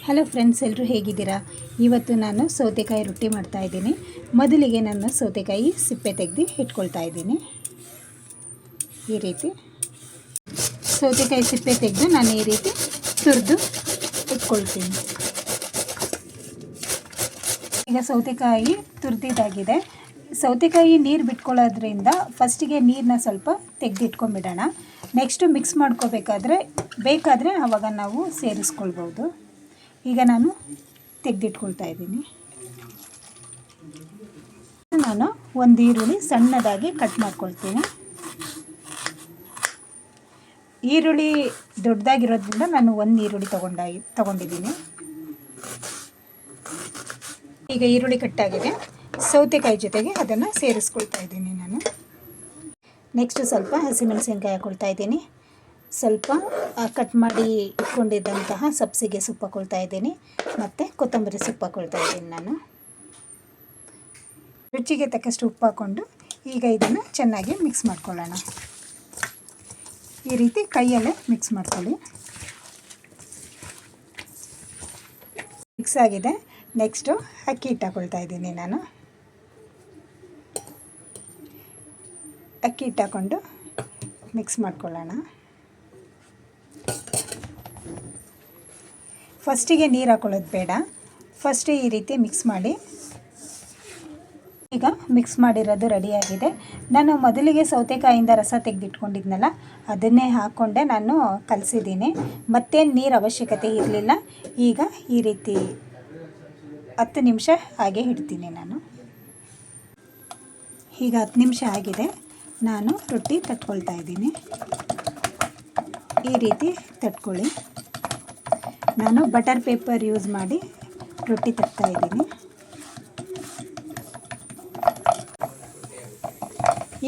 Hello friends, ಎಲ್ಲರೂ ಹೇಗಿದ್ದೀರಾ? ಇವತ್ತು ನಾನು ಸೌತೆಕಾಯಿ ರೊಟ್ಟಿ ಮಾಡ್ತಾಯಿದ್ದೀನಿ. ಮೊದಲಿಗೆ ನಾನು ಸೌತೆಕಾಯಿ ಸಿಪ್ಪೆ ತೆಗೆದು ಇಟ್ಕೊಳ್ತಾ ಇದ್ದೀನಿ. ಈ ರೀತಿ ಸೌತೆಕಾಯಿ ಸಿಪ್ಪೆ ತೆಗೆದು ನಾನು ಈ ರೀತಿ ತುರಿದು ಇಟ್ಕೊಳ್ತೀನಿ. ಈಗ ಸೌತೆಕಾಯಿ ತುರಿದಿದ್ದಾಗಿದೆ. ಸೌತೆಕಾಯಿ ನೀರು ಬಿಟ್ಕೊಳ್ಳೋದ್ರಿಂದ ಫಸ್ಟಿಗೆ ನೀರನ್ನ ಸ್ವಲ್ಪ ತೆಗೆದಿಟ್ಕೊಂಡ್ಬಿಡೋಣ. ನೆಕ್ಸ್ಟು ಮಿಕ್ಸ್ ಬೇಕಾದರೆ ಆವಾಗ ನಾವು ಸೇರಿಸ್ಕೊಳ್ಬೋದು. ಈಗ ನಾನು ತೆಗೆದಿಟ್ಕೊಳ್ತಾ ಇದ್ದೀನಿ. ನಾನು ಒಂದು ಈರುಳ್ಳಿ ಸಣ್ಣದಾಗಿ ಕಟ್ ಮಾಡ್ಕೊಳ್ತೀನಿ. ಈರುಳ್ಳಿ ದೊಡ್ಡದಾಗಿರೋದ್ರಿಂದ ನಾನು ಒಂದು ಈರುಳ್ಳಿ ತಗೊಂಡಿದ್ದೀನಿ. ಈಗ ಈರುಳ್ಳಿ ಕಟ್ಟಾಗಿದೆ. ಸೌತೆಕಾಯಿ ಜೊತೆಗೆ ಅದನ್ನು ಸೇರಿಸ್ಕೊಳ್ತಾ ಇದ್ದೀನಿ ನಾನು. ನೆಕ್ಸ್ಟು ಸ್ವಲ್ಪ ಹಸಿಮೆಣಸಿನ್ಕಾಯಿ ಹಾಕ್ಕೊಳ್ತಾ ಇದ್ದೀನಿ. ಸ್ವಲ್ಪ ಕಟ್ ಮಾಡಿ ಇಟ್ಕೊಂಡಿದ್ದಂತಹ ಸಬ್ಸಿಗೆ ಸೊಪ್ಪು ಹಾಕ್ಕೊಳ್ತಾ ಇದ್ದೀನಿ ಮತ್ತು ಕೊತ್ತಂಬರಿ ಸೊಪ್ಪು ಹಾಕ್ಕೊಳ್ತಾ ಇದ್ದೀನಿ ನಾನು. ರುಚಿಗೆ ತಕ್ಕಷ್ಟು ಉಪ್ಪು ಹಾಕ್ಕೊಂಡು ಈಗ ಇದನ್ನು ಚೆನ್ನಾಗಿ ಮಿಕ್ಸ್ ಮಾಡ್ಕೊಳ್ಳೋಣ. ಈ ರೀತಿ ಕೈಯಲ್ಲೇ ಮಿಕ್ಸ್ ಮಾಡ್ಕೊಳ್ಳಿ. ಮಿಕ್ಸ್ ಆಗಿದೆ. ನೆಕ್ಸ್ಟು ಅಕ್ಕಿ ಹಿಟ್ಟು ಹಾಕ್ಕೊಳ್ತಾ ಇದ್ದೀನಿ ನಾನು. ಅಕ್ಕಿ ಹಿಟ್ಟು ಹಾಕ್ಕೊಂಡು ಮಿಕ್ಸ್ ಮಾಡ್ಕೊಳ್ಳೋಣ. ಫಸ್ಟಿಗೆ ನೀರು ಹಾಕ್ಕೊಳ್ಳೋದು ಬೇಡ. ಫಸ್ಟೇ ಈ ರೀತಿ ಮಿಕ್ಸ್ ಮಾಡಿ. ಈಗ ಮಿಕ್ಸ್ ಮಾಡಿರೋದು ರೆಡಿಯಾಗಿದೆ. ನಾನು ಮೊದಲಿಗೆ ಸೌತೆಕಾಯಿಂದ ರಸ ತೆಗೆದಿಟ್ಕೊಂಡಿದ್ನಲ್ಲ, ಅದನ್ನೇ ಹಾಕ್ಕೊಂಡೆ ನಾನು ಕಲಸಿದ್ದೀನಿ. ಮತ್ತೇನು ನೀರು ಅವಶ್ಯಕತೆ ಇರಲಿಲ್ಲ. ಈಗ ಈ ರೀತಿ 10 ನಿಮಿಷ ಹಾಗೆ ಇಡ್ತೀನಿ ನಾನು. ಈಗ 10 ನಿಮಿಷ ಆಗಿದೆ. ನಾನು ರೊಟ್ಟಿ ತಟ್ಕೊಳ್ತಾ ಇದ್ದೀನಿ. ಈ ರೀತಿ ತಟ್ಕೊಳ್ಳಿ. ನಾನು ಬಟರ್ ಪೇಪರ್ ಯೂಸ್ ಮಾಡಿ ರೊಟ್ಟಿ ತಟ್ತಾ ಇದ್ದೀನಿ.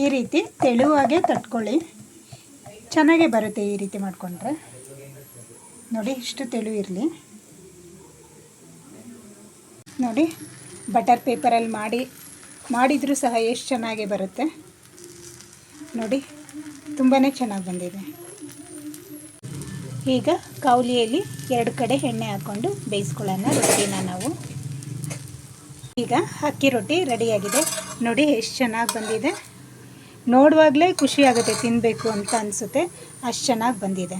ಈ ರೀತಿ ತೆಳುವಾಗೆ ತಟ್ಕೊಳ್ಳಿ. ಚೆನ್ನಾಗೇ ಬರುತ್ತೆ ಈ ರೀತಿ ಮಾಡಿಕೊಂಡ್ರೆ. ನೋಡಿ, ಇಷ್ಟು ತೆಳು ಇರಲಿ. ನೋಡಿ, ಬಟರ್ ಪೇಪರಲ್ಲಿ ಮಾಡಿದರೂ ಸಹ ಎಷ್ಟು ಚೆನ್ನಾಗಿ ಬರುತ್ತೆ ನೋಡಿ. ತುಂಬಾ ಚೆನ್ನಾಗಿ ಬಂದಿದೆ. ಈಗ ಕೌಲಿಯಲ್ಲಿ 2 ಕಡೆ ಎಣ್ಣೆ ಹಾಕ್ಕೊಂಡು ಬೇಯಿಸ್ಕೊಳ್ಳೋಣ ರೊಟ್ಟಿನ ನಾವು. ಈಗ ಅಕ್ಕಿ ರೊಟ್ಟಿ ರೆಡಿಯಾಗಿದೆ. ನೋಡಿ ಎಷ್ಟು ಚೆನ್ನಾಗಿ ಬಂದಿದೆ. ನೋಡುವಾಗಲೇ ಖುಷಿ ಆಗುತ್ತೆ, ತಿನ್ನಬೇಕು ಅಂತ ಅನಿಸುತ್ತೆ. ಅಷ್ಟು ಚೆನ್ನಾಗಿ ಬಂದಿದೆ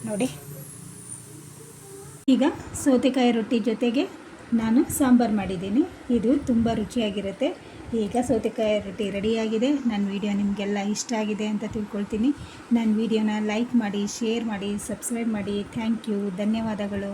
ನೋಡಿ. ಈಗ ಸೌತೆಕಾಯಿ ರೊಟ್ಟಿ ಜೊತೆಗೆ ನಾನು ಸಾಂಬಾರು ಮಾಡಿದ್ದೀನಿ. ಇದು ತುಂಬ ರುಚಿಯಾಗಿರುತ್ತೆ. ಈಗ ಸೌತೆಕಾಯಿ ರೊಟ್ಟಿ ರೆಡಿಯಾಗಿದೆ. ನನ್ನ ವಿಡಿಯೋ ನಿಮಗೆಲ್ಲ ಇಷ್ಟ ಆಗಿದೆ ಅಂತ ತಿಳ್ಕೊಳ್ತೀನಿ. ನನ್ನ ವಿಡಿಯೋನ ಲೈಕ್ ಮಾಡಿ, ಶೇರ್ ಮಾಡಿ, ಸಬ್ಸ್ಕ್ರೈಬ್ ಮಾಡಿ. Thank you. ಧನ್ಯವಾದಗಳು.